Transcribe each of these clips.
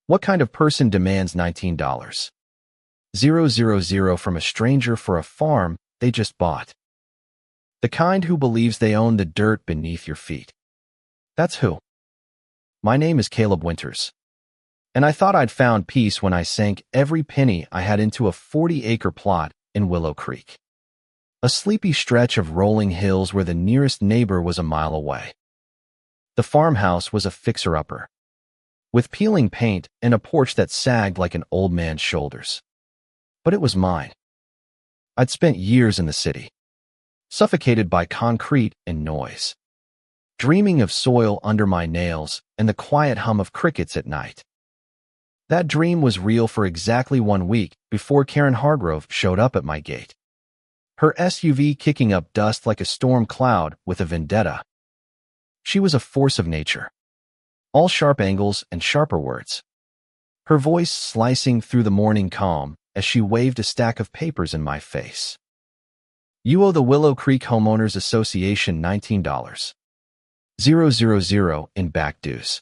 What kind of person demands $19,000 from a stranger for a farm they just bought? The kind who believes they own the dirt beneath your feet. That's who. My name is Caleb Winters, and I thought I'd found peace when I sank every penny I had into a 40-acre plot in Willow Creek, a sleepy stretch of rolling hills where the nearest neighbor was a mile away. The farmhouse was a fixer-upper, with peeling paint and a porch that sagged like an old man's shoulders. But it was mine. I'd spent years in the city, suffocated by concrete and noise, dreaming of soil under my nails and the quiet hum of crickets at night. That dream was real for exactly 1 week before Karen Hargrove showed up at my gate, her SUV kicking up dust like a storm cloud with a vendetta. She was a force of nature, all sharp angles and sharper words, her voice slicing through the morning calm as she waved a stack of papers in my face. You owe the Willow Creek Homeowners Association $19,000 in back dues,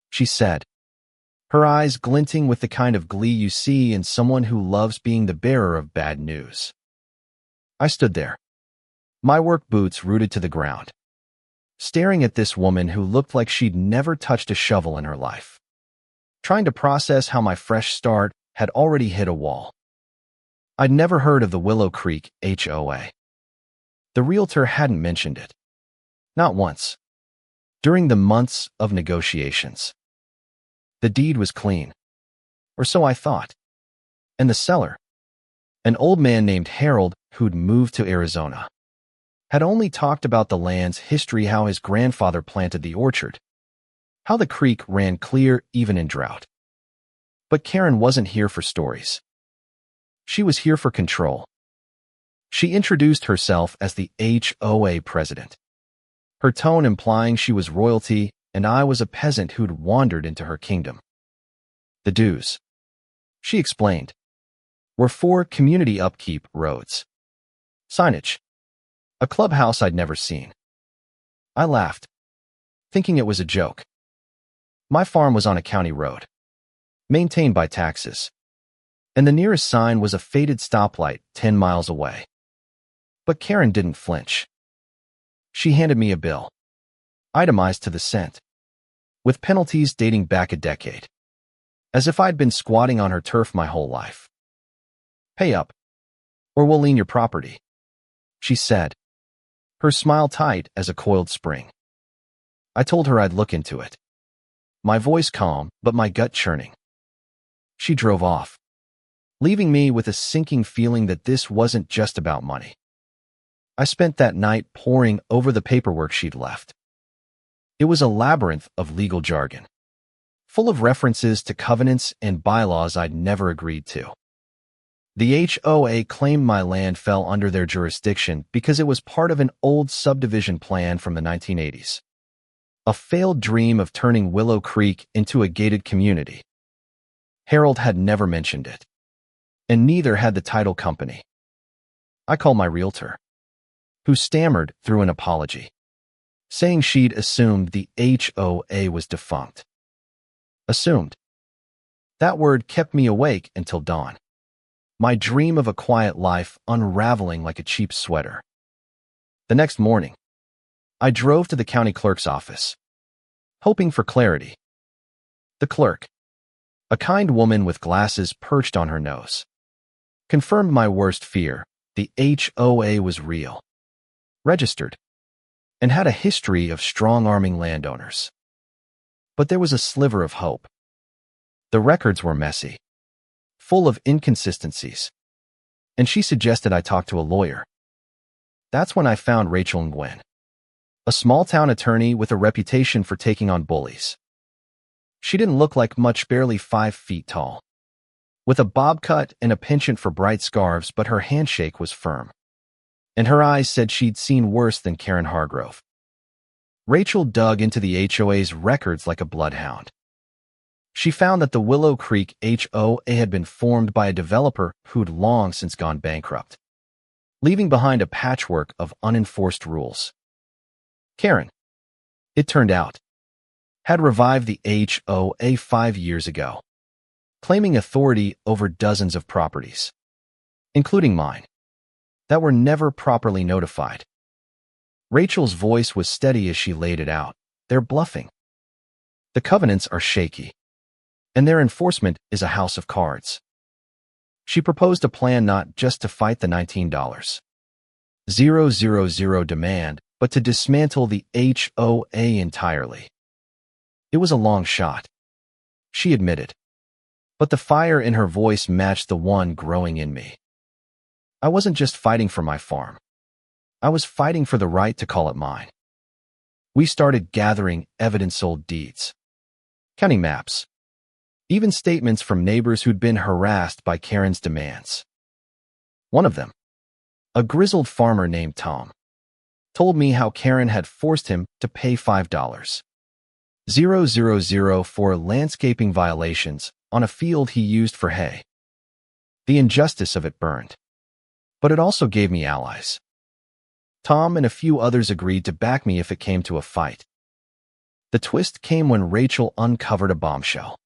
she said, her eyes glinting with the kind of glee you see in someone who loves being the bearer of bad news. I stood there, my work boots rooted to the ground, staring at this woman who looked like she'd never touched a shovel in her life, trying to process how my fresh start had already hit a wall. I'd never heard of the Willow Creek HOA. The realtor hadn't mentioned it. Not once. During the months of negotiations. The deed was clean. Or so I thought. And the seller, an old man named Harold who'd moved to Arizona, had only talked about the land's history, how his grandfather planted the orchard, how the creek ran clear even in drought. But Karen wasn't here for stories. She was here for control. She introduced herself as the HOA president, her tone implying she was royalty and I was a peasant who'd wandered into her kingdom. The dues, she explained, were for community upkeep, roads, signage, a clubhouse I'd never seen. I laughed, thinking it was a joke. My farm was on a county road, maintained by taxes, and the nearest sign was a faded stoplight 10 miles away. But Karen didn't flinch. She handed me a bill, itemized to the cent, with penalties dating back a decade, as if I'd been squatting on her turf my whole life. Pay up, or we'll lien your property, she said, her smile tight as a coiled spring. I told her I'd look into it, my voice calm but my gut churning. She drove off, leaving me with a sinking feeling that this wasn't just about money. I spent that night poring over the paperwork she'd left. It was a labyrinth of legal jargon, full of references to covenants and bylaws I'd never agreed to. The HOA claimed my land fell under their jurisdiction because it was part of an old subdivision plan from the 1980s, a failed dream of turning Willow Creek into a gated community. Harold had never mentioned it, and neither had the title company. I called my realtor, who stammered through an apology, saying she'd assumed the HOA was defunct. Assumed. That word kept me awake until dawn, my dream of a quiet life unraveling like a cheap sweater. The next morning, I drove to the county clerk's office, hoping for clarity. The clerk, a kind woman with glasses perched on her nose, confirmed my worst fear. The HOA was real, registered, and had a history of strong-arming landowners. But there was a sliver of hope. The records were messy, full of inconsistencies, and she suggested I talk to a lawyer. That's when I found Rachel Nguyen, a small-town attorney with a reputation for taking on bullies. She didn't look like much, barely 5 feet tall, with a bob cut and a penchant for bright scarves, but her handshake was firm, and her eyes said she'd seen worse than Karen Hargrove. Rachel dug into the HOA's records like a bloodhound. She found that the Willow Creek HOA had been formed by a developer who'd long since gone bankrupt, leaving behind a patchwork of unenforced rules. Karen, it turned out, had revived the HOA 5 years ago, claiming authority over dozens of properties, including mine, that were never properly notified. Rachel's voice was steady as she laid it out. They're bluffing. The covenants are shaky, and their enforcement is a house of cards. She proposed a plan not just to fight the $19,000 demand, but to dismantle the HOA entirely. It was a long shot, she admitted, but the fire in her voice matched the one growing in me. I wasn't just fighting for my farm. I was fighting for the right to call it mine. We started gathering evidence, old deeds, county maps, even statements from neighbors who'd been harassed by Karen's demands. One of them, a grizzled farmer named Tom, told me how Karen had forced him to pay $5,000 for landscaping violations on a field he used for hay. The injustice of it burned, but it also gave me allies. Tom and a few others agreed to back me if it came to a fight. The twist came when Rachel uncovered a bombshell.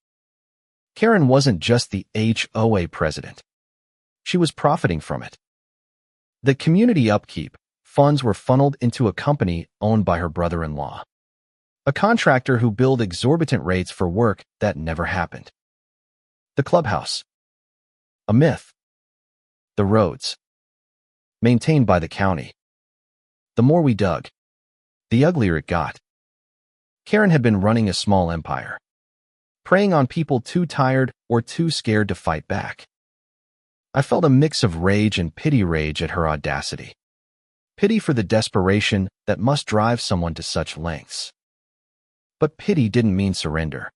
Karen wasn't just the HOA president. She was profiting from it. The community upkeep funds were funneled into a company owned by her brother-in-law, a contractor who billed exorbitant rates for work that never happened. The clubhouse, a myth. The roads, maintained by the county. The more we dug, the uglier it got. Karen had been running a small empire, preying on people too tired or too scared to fight back. I felt a mix of rage and rage at her audacity. Pity for the desperation that must drive someone to such lengths. But pity didn't mean surrender.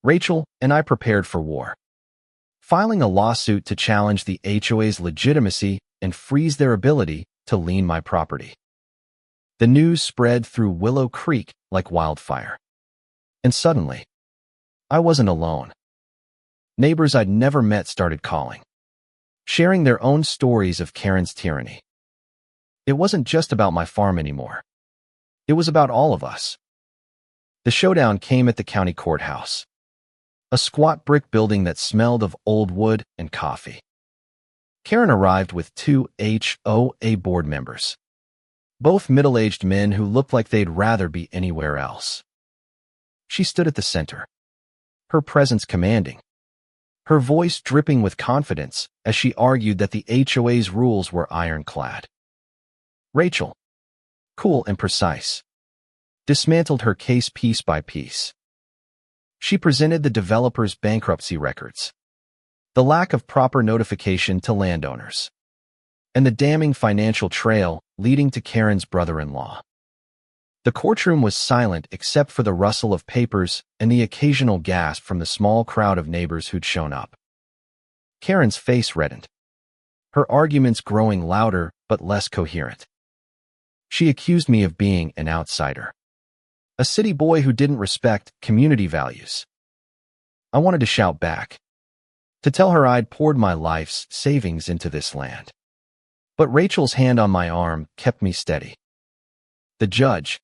Rachel and I prepared for war, filing a lawsuit to challenge the HOA's legitimacy and freeze their ability to lien my property. The news spread through Willow Creek like wildfire. And suddenly, I wasn't alone. Neighbors I'd never met started calling, sharing their own stories of Karen's tyranny. It wasn't just about my farm anymore. It was about all of us. The showdown came at the county courthouse, a squat brick building that smelled of old wood and coffee. Karen arrived with 2 HOA board members, both middle-aged men who looked like they'd rather be anywhere else. She stood at the center, her presence commanding, her voice dripping with confidence as she argued that the HOA's rules were ironclad. Rachel, cool and precise, dismantled her case piece by piece. She presented the developer's bankruptcy records, the lack of proper notification to landowners, and the damning financial trail leading to Karen's brother-in-law. The courtroom was silent except for the rustle of papers and the occasional gasp from the small crowd of neighbors who'd shown up. Karen's face reddened, her arguments growing louder but less coherent. She accused me of being an outsider, a city boy who didn't respect community values. I wanted to shout back, to tell her I'd poured my life's savings into this land. But Rachel's hand on my arm kept me steady. The judge,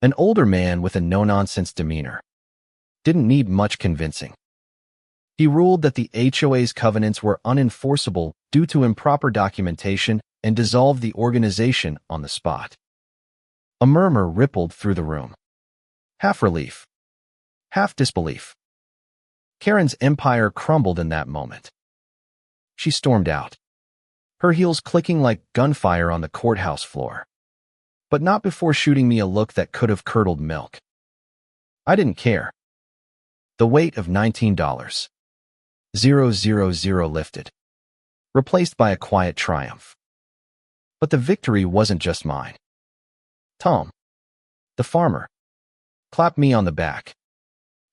an older man with a no-nonsense demeanor, didn't need much convincing. He ruled that the HOA's covenants were unenforceable due to improper documentation and dissolved the organization on the spot. A murmur rippled through the room. Half relief, half disbelief. Karen's empire crumbled in that moment. She stormed out, her heels clicking like gunfire on the courthouse floor, but not before shooting me a look that could have curdled milk. I didn't care. The weight of $19,000 lifted, replaced by a quiet triumph. But the victory wasn't just mine. Tom, the farmer, clapped me on the back,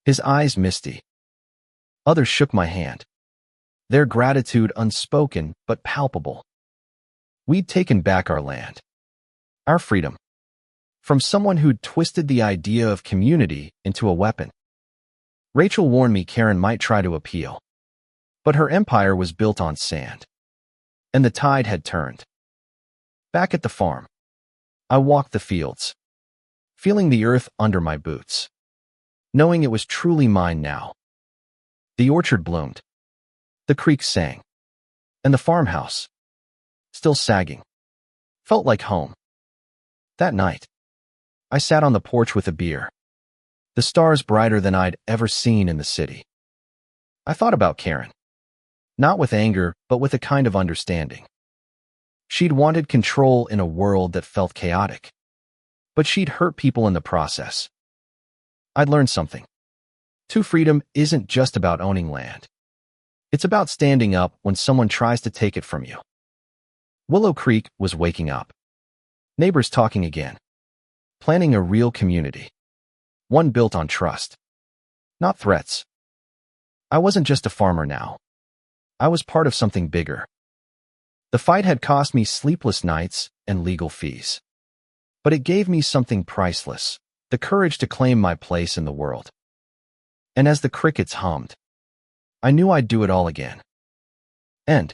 his eyes misty. Others shook my hand, their gratitude unspoken but palpable. We'd taken back our land, our freedom, from someone who'd twisted the idea of community into a weapon. Rachel warned me Karen might try to appeal, but her empire was built on sand, and the tide had turned. Back at the farm, I walked the fields, feeling the earth under my boots. knowing it was truly mine now. The orchard bloomed. The creek sang. And the farmhouse, still sagging, felt like home. That night, I sat on the porch with a beer, the stars brighter than I'd ever seen in the city. I thought about Karen, not with anger, but with a kind of understanding. She'd wanted control in a world that felt chaotic, but she'd hurt people in the process. I'd learned something. True freedom isn't just about owning land. It's about standing up when someone tries to take it from you. Willow Creek was waking up. Neighbors talking again. Planning a real community. One built on trust, not threats. I wasn't just a farmer now. I was part of something bigger. The fight had cost me sleepless nights and legal fees. But it gave me something priceless, the courage to claim my place in the world. And as the crickets hummed, I knew I'd do it all again. End.